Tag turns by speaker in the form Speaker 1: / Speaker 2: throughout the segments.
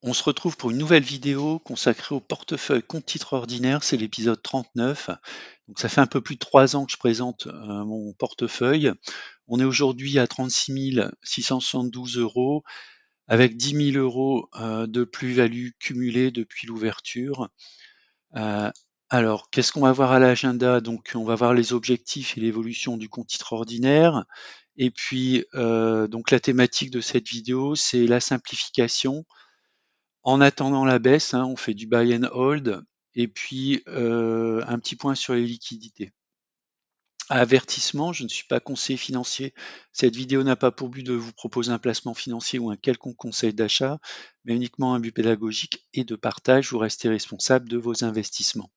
Speaker 1: On se retrouve pour une nouvelle vidéo consacrée au portefeuille compte titres ordinaire, c'est l'épisode 39. Donc ça fait un peu plus de 3 ans que je présente mon portefeuille. On est aujourd'hui à 36 672 euros avec 10 000 euros de plus-value cumulée depuis l'ouverture. Euh, alors, qu'est-ce qu'on va voir à l'agenda? Donc, on va voir les objectifs et l'évolution du compte titre ordinaire. Et puis, donc la thématique de cette vidéo, c'est la simplification en attendant la baisse, hein, on fait du buy and hold et puis, un petit point sur les liquidités. Avertissement, je ne suis pas conseiller financier. Cette vidéo n'a pas pour but de vous proposer un placement financier ou un quelconque conseil d'achat, mais uniquement un but pédagogique et de partage. Vous restez responsable de vos investissements.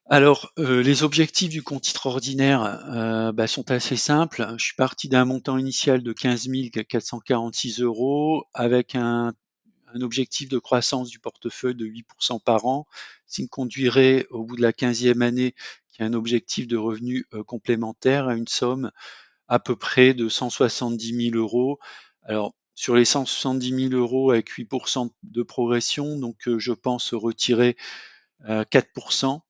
Speaker 1: Alors, les objectifs du compte titre ordinaire, sont assez simples. Je suis parti d'un montant initial de 15 446 € avec un objectif de croissance du portefeuille de 8% par an, ce qui me conduirait au bout de la 15e année, qui est un objectif de revenu complémentaire, à une somme à peu près de 170 000 euros. Alors, sur les 170 000 euros avec 8% de progression, donc je pense retirer 4%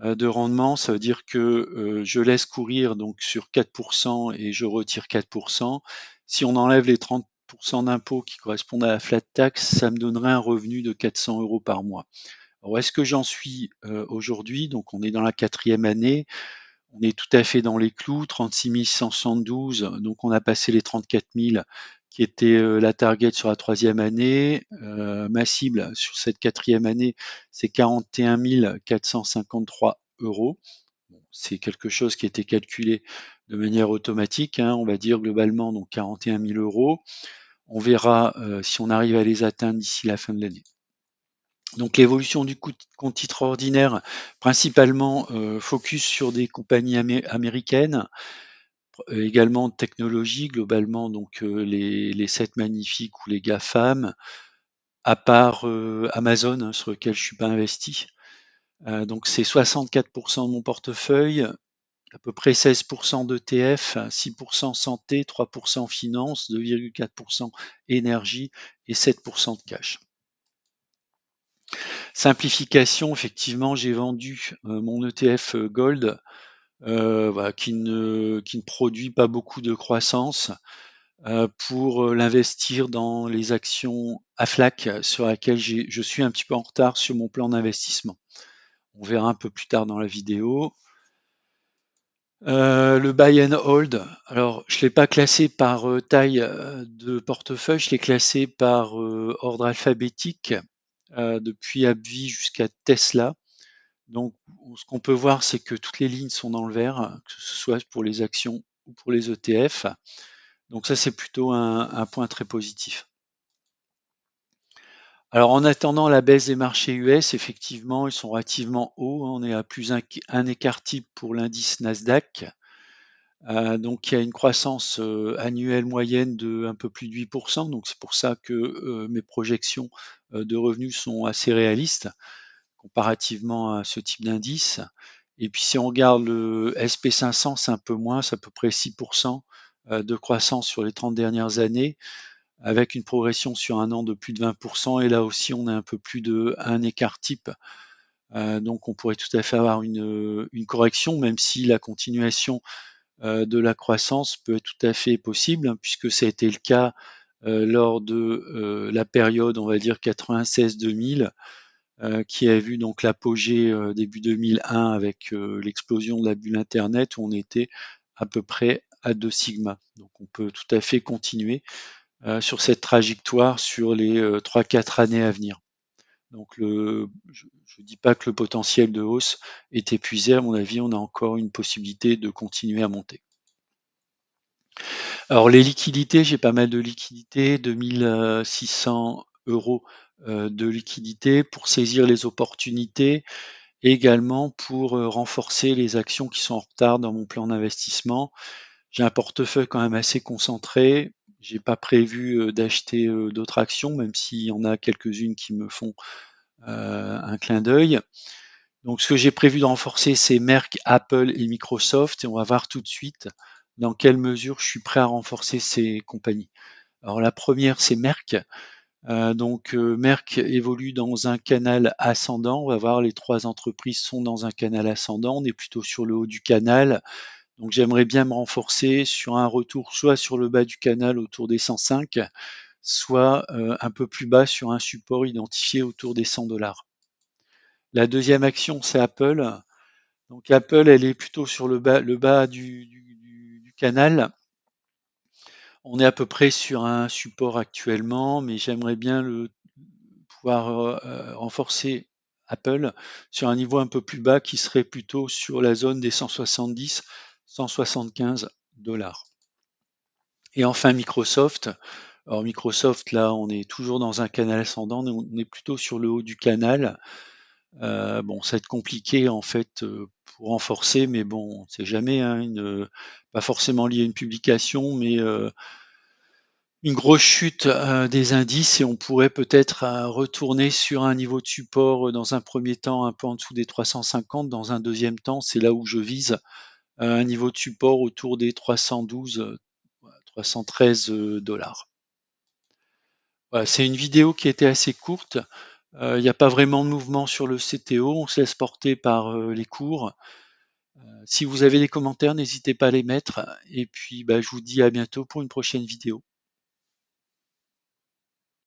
Speaker 1: de rendement. Ça veut dire que je laisse courir donc sur 4% et je retire 4%. Si on enlève les 30% d'impôts qui correspondent à la flat tax, ça me donnerait un revenu de 400 euros par mois. Alors, est-ce que j'en suis aujourd'hui? Donc, on est dans la 4e année. On est tout à fait dans les clous, 36 172. Donc, on a passé les 34 000 qui était la target sur la 3e année. Ma cible sur cette 4e année, c'est 41 453 euros. Bon, c'est quelque chose qui a été calculé de manière automatique, hein, on va dire globalement donc 41 000 euros. On verra si on arrive à les atteindre d'ici la fin de l'année. Donc l'évolution du compte titre ordinaire, principalement focus sur des compagnies américaines, également de technologie, globalement donc les 7 magnifiques ou les GAFAM, à part Amazon, hein, sur lequel je ne suis pas investi. Donc c'est 64% de mon portefeuille, à peu près 16% d'ETF, 6% santé, 3% finance, 2,4% énergie et 7% de cash. Simplification, effectivement, j'ai vendu mon ETF Gold, voilà, qui ne produit pas beaucoup de croissance, pour l'investir dans les actions Aflac sur laquelle je suis un petit peu en retard sur mon plan d'investissement. On verra un peu plus tard dans la vidéo. Le buy and hold, alors je ne l'ai pas classé par taille de portefeuille, je l'ai classé par ordre alphabétique, depuis AbbVie jusqu'à Tesla. Donc, ce qu'on peut voir, c'est que toutes les lignes sont dans le vert, que ce soit pour les actions ou pour les ETF. Donc ça, c'est plutôt un point très positif. Alors, en attendant la baisse des marchés US, effectivement, ils sont relativement hauts, hein. On est à plus un écart type pour l'indice Nasdaq. Donc, il y a une croissance annuelle moyenne de un peu plus de 8%. Donc, c'est pour ça que mes projections de revenus sont assez réalistes comparativement à ce type d'indice. Et puis si on regarde le SP500, c'est un peu moins, c'est à peu près 6% de croissance sur les 30 dernières années, avec une progression sur un an de plus de 20%. Et là aussi, on a un peu plus de un écart type. Donc on pourrait tout à fait avoir une correction, même si la continuation de la croissance peut être tout à fait possible, hein, puisque ça a été le cas lors de la période, on va dire 96-2000, qui a vu donc l'apogée début 2001 avec l'explosion de la bulle Internet où on était à peu près à 2 sigma. Donc on peut tout à fait continuer sur cette trajectoire sur les 3-4 années à venir. Donc je ne dis pas que le potentiel de hausse est épuisé, à mon avis, on a encore une possibilité de continuer à monter. Alors les liquidités, j'ai pas mal de liquidités, 2600 euros de liquidités pour saisir les opportunités et également pour renforcer les actions qui sont en retard dans mon plan d'investissement. J'ai un portefeuille quand même assez concentré. J'ai pas prévu d'acheter d'autres actions, même s'il y en a quelques-unes qui me font un clin d'œil. Donc ce que j'ai prévu de renforcer, c'est Merck, Apple et Microsoft, et on va voir tout de suite dans quelle mesure je suis prêt à renforcer ces compagnies. Alors la première, c'est Merck. Merck évolue dans un canal ascendant. On va voir, les 3 entreprises sont dans un canal ascendant. On est plutôt sur le haut du canal. Donc j'aimerais bien me renforcer sur un retour soit sur le bas du canal autour des 105, soit un peu plus bas sur un support identifié autour des 100 $. La deuxième action, c'est Apple. Donc Apple, elle est plutôt sur le bas du canal. On est à peu près sur un support actuellement, mais j'aimerais bien pouvoir renforcer Apple sur un niveau un peu plus bas qui serait plutôt sur la zone des 170, 175 dollars. Et enfin Microsoft. Alors Microsoft, là, on est toujours dans un canal ascendant, on est plutôt sur le haut du canal. Bon, ça va être compliqué en fait pour renforcer, mais bon, on sait jamais, hein, pas forcément lié à une publication, mais une grosse chute des indices et on pourrait peut-être retourner sur un niveau de support dans un premier temps un peu en dessous des 350, dans un deuxième temps, c'est là où je vise un niveau de support autour des 312, 313 dollars. Voilà, c'est une vidéo qui était assez courte. Il n'y a pas vraiment de mouvement sur le CTO, on se laisse porter par les cours. Si vous avez des commentaires, n'hésitez pas à les mettre. Et puis, bah, je vous dis à bientôt pour une prochaine vidéo.